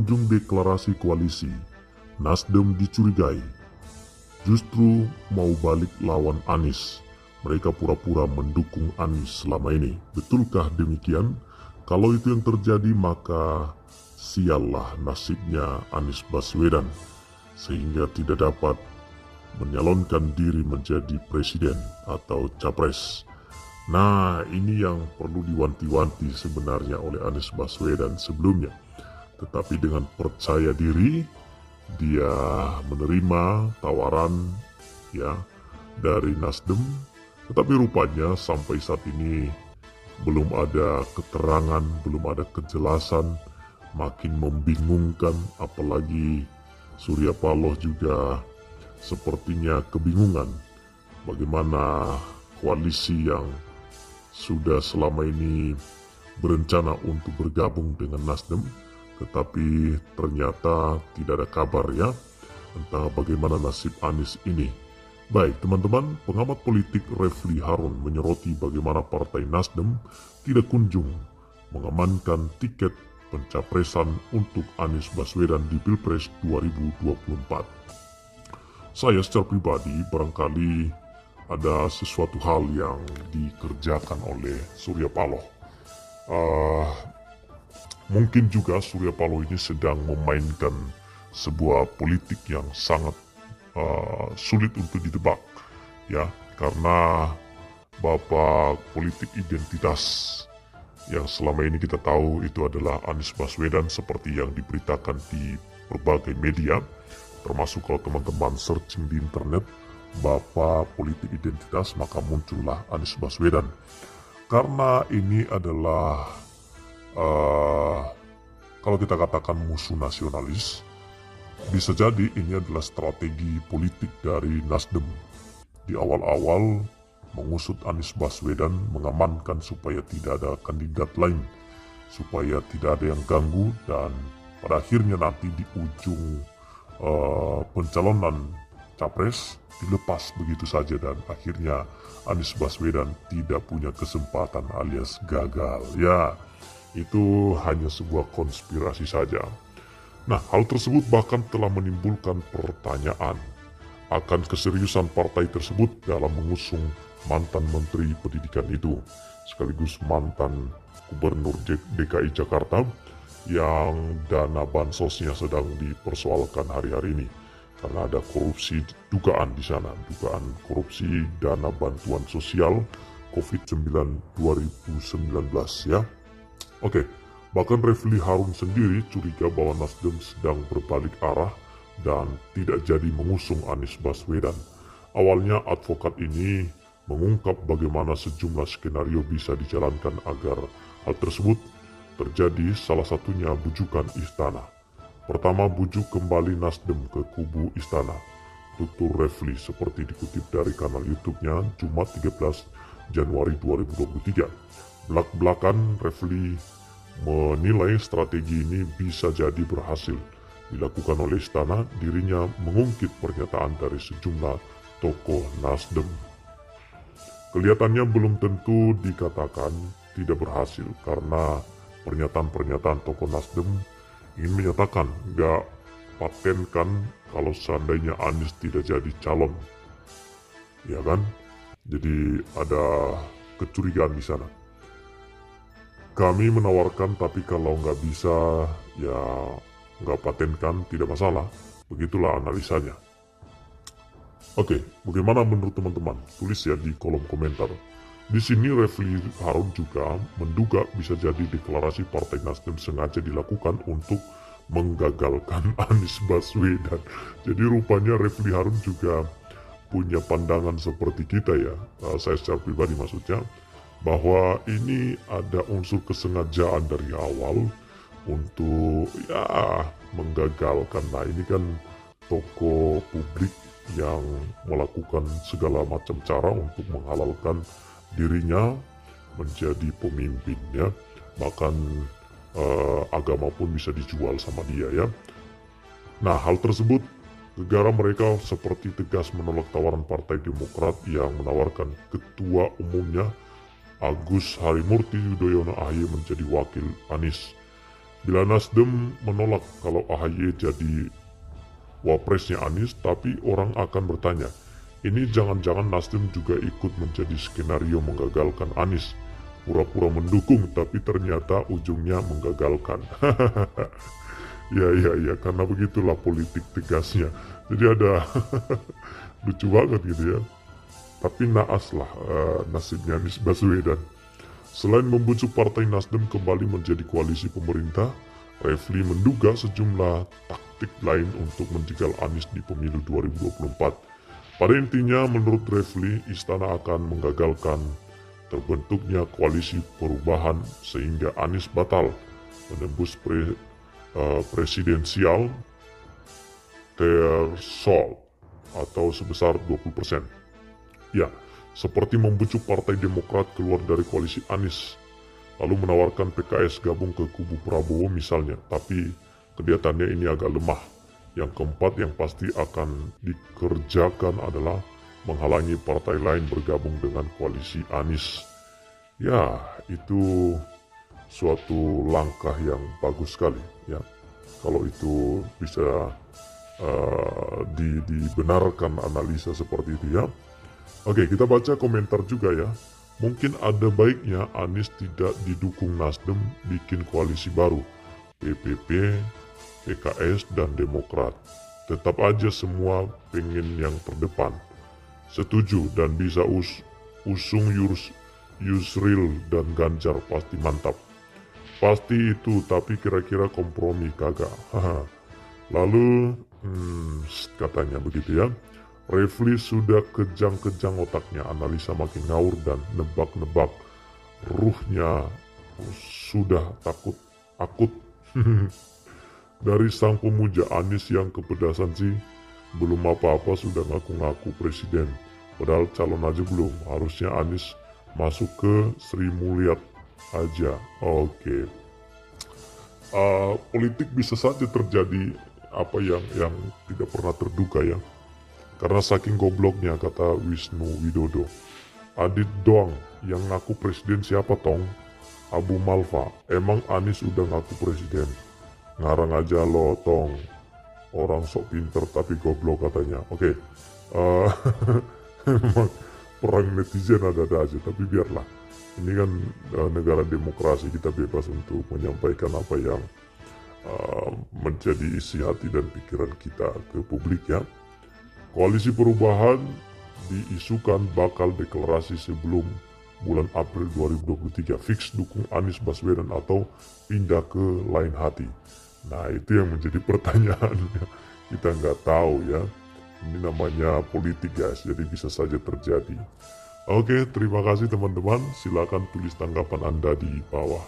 Ujung deklarasi koalisi, Nasdem dicurigai justru mau balik lawan Anies. Mereka pura-pura mendukung Anies selama ini. Betulkah demikian? Kalau itu yang terjadi, maka siallah nasibnya Anies Baswedan sehingga tidak dapat menyalonkan diri menjadi presiden atau capres. Nah, ini yang perlu diwanti-wanti sebenarnya oleh Anies Baswedan sebelumnya. Tetapi dengan percaya diri, dia menerima tawaran ya dari Nasdem. Tetapi rupanya sampai saat ini belum ada keterangan, belum ada kejelasan, makin membingungkan. Apalagi Surya Paloh juga sepertinya kebingungan bagaimana koalisi yang sudah selama ini berencana untuk bergabung dengan Nasdem, tetapi ternyata tidak ada kabar ya tentang bagaimana nasib Anies ini. Baik teman-teman, pengamat politik Refli Harun menyoroti bagaimana Partai Nasdem tidak kunjung mengamankan tiket pencapresan untuk Anies Baswedan di Pilpres 2024. Saya secara pribadi barangkali ada sesuatu hal yang dikerjakan oleh Surya Paloh. Mungkin juga Surya Paloh ini sedang memainkan sebuah politik yang sangat sulit untuk ditebak, ya, karena bapak politik identitas yang selama ini kita tahu itu adalah Anies Baswedan seperti yang diberitakan di berbagai media, termasuk kalau teman-teman searching di internet bapak politik identitas maka muncullah Anies Baswedan. Karena ini adalah kalau kita katakan musuh nasionalis, bisa jadi ini adalah strategi politik dari Nasdem. Di awal-awal mengusut Anies Baswedan, mengamankan supaya tidak ada kandidat lain, supaya tidak ada yang ganggu, dan pada akhirnya nanti di ujung pencalonan capres dilepas begitu saja dan akhirnya Anies Baswedan tidak punya kesempatan alias gagal. Ya, itu hanya sebuah konspirasi saja. Nah, hal tersebut bahkan telah menimbulkan pertanyaan akan keseriusan partai tersebut dalam mengusung mantan Menteri Pendidikan itu, sekaligus mantan Gubernur DKI Jakarta yang dana bansosnya sedang dipersoalkan hari-hari ini karena ada korupsi dugaan di sana, dugaan korupsi dana bantuan sosial COVID-19 2019 ya. Oke, bahkan Refli Harun sendiri curiga bahwa Nasdem sedang berbalik arah dan tidak jadi mengusung Anies Baswedan. Awalnya advokat ini mengungkap bagaimana sejumlah skenario bisa dijalankan agar hal tersebut terjadi, salah satunya bujukan istana. Pertama, bujuk kembali Nasdem ke kubu istana, tutur Refli seperti dikutip dari kanal YouTube-nya Jumat 13 Januari 2023. Belak-belakan Refli menilai strategi ini bisa jadi berhasil dilakukan oleh istana. Dirinya mengungkit pernyataan dari sejumlah tokoh Nasdem. Kelihatannya belum tentu dikatakan tidak berhasil karena pernyataan-pernyataan tokoh Nasdem ingin menyatakan nggak patenkan kalau seandainya Anies tidak jadi calon, ya kan? Jadi ada kecurigaan di sana. Kami menawarkan tapi kalau nggak bisa ya nggak patenkan, tidak masalah. Begitulah analisanya. Oke, bagaimana menurut teman-teman? Tulis ya di kolom komentar. Di sini Refli Harun juga menduga bisa jadi deklarasi Partai Nasdem sengaja dilakukan untuk menggagalkan Anies Baswedan. Jadi rupanya Refli Harun juga punya pandangan seperti kita ya. Saya secara pribadi maksudnya, bahwa ini ada unsur kesengajaan dari awal untuk ya menggagalkan. Nah, ini kan tokoh publik yang melakukan segala macam cara untuk menghalalkan dirinya menjadi pemimpin ya. Bahkan agama pun bisa dijual sama dia ya. Nah, hal tersebut negara mereka seperti tegas menolak tawaran Partai Demokrat yang menawarkan ketua umumnya Agus Harimurti Yudhoyono AHY menjadi wakil Anies. Bila Nasdem menolak kalau AHY jadi wapresnya Anies, tapi orang akan bertanya, ini jangan-jangan Nasdem juga ikut menjadi skenario menggagalkan Anies. Pura-pura mendukung tapi ternyata ujungnya menggagalkan. Ya, karena begitulah politik tegasnya. Jadi ada lucu banget gitu ya. Tapi naas lah nasibnya Anies Baswedan. Selain membujuk Partai Nasdem kembali menjadi koalisi pemerintah, Refli menduga sejumlah taktik lain untuk menjegal Anies di pemilu 2024. Pada intinya, menurut Refli, istana akan menggagalkan terbentuknya koalisi perubahan sehingga Anies batal menembus presidensial threshold atau sebesar 20%. Ya, seperti membujuk Partai Demokrat keluar dari koalisi Anies, lalu menawarkan PKS gabung ke kubu Prabowo misalnya, tapi kelihatannya ini agak lemah. Yang keempat yang pasti akan dikerjakan adalah menghalangi partai lain bergabung dengan koalisi Anies. Ya, itu suatu langkah yang bagus sekali ya. Kalau itu bisa dibenarkan analisa seperti itu ya. Oke, kita baca komentar juga ya. Mungkin ada baiknya Anies tidak didukung Nasdem bikin koalisi baru. PPP, PKS, dan Demokrat. Tetap aja semua pengen yang terdepan. Setuju dan bisa usung Yusril dan Ganjar pasti mantap. Pasti itu, tapi kira-kira kompromi kagak. Lalu, katanya begitu ya. Refli sudah kejang-kejang otaknya, analisa makin ngawur dan nebak-nebak. Ruhnya sudah takut, akut. Dari sang pemuja Anies yang kepedasan sih, belum apa-apa sudah ngaku-ngaku presiden. Padahal calon aja belum, harusnya Anies masuk ke Sri Mulyat aja. Oke. Politik bisa saja terjadi apa yang tidak pernah terduga ya. Karena saking gobloknya, kata Wisnu Widodo. Adit doang yang ngaku presiden siapa tong? Abu Malfa. Emang Anies udah ngaku presiden? Ngarang aja lo tong. Orang sok pinter tapi goblok katanya. Oke. Memang perang netizen ada-ada aja. Tapi biarlah. Ini kan negara demokrasi, kita bebas untuk menyampaikan apa yang menjadi isi hati dan pikiran kita ke publik ya. Koalisi perubahan diisukan bakal deklarasi sebelum bulan April 2023. Fix dukung Anies Baswedan atau pindah ke lain hati. Nah, itu yang menjadi pertanyaan. Kita nggak tahu ya. Ini namanya politik guys, jadi bisa saja terjadi. Oke, terima kasih teman-teman. Silakan tulis tanggapan Anda di bawah.